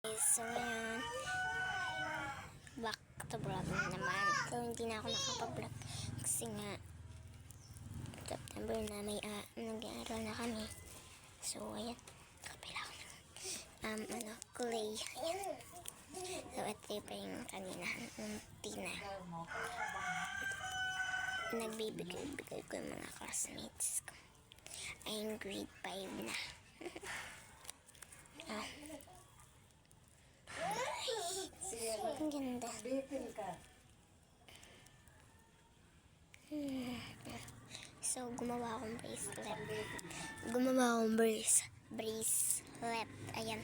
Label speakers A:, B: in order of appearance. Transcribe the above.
A: So ngayon, back to vlog naman. So hindi na ako nakapag-vlog kasi nga September na may nag-aaral na kami. So ayan, kapila ko ng clay. Ayan. So ito pa yung kanina ng Tina. Nagbibigay ko yung mga classmates ko. Ayun, grade 5 na. Ang ganda. So, gumawa akong bracelet. Bracelet. Ayan.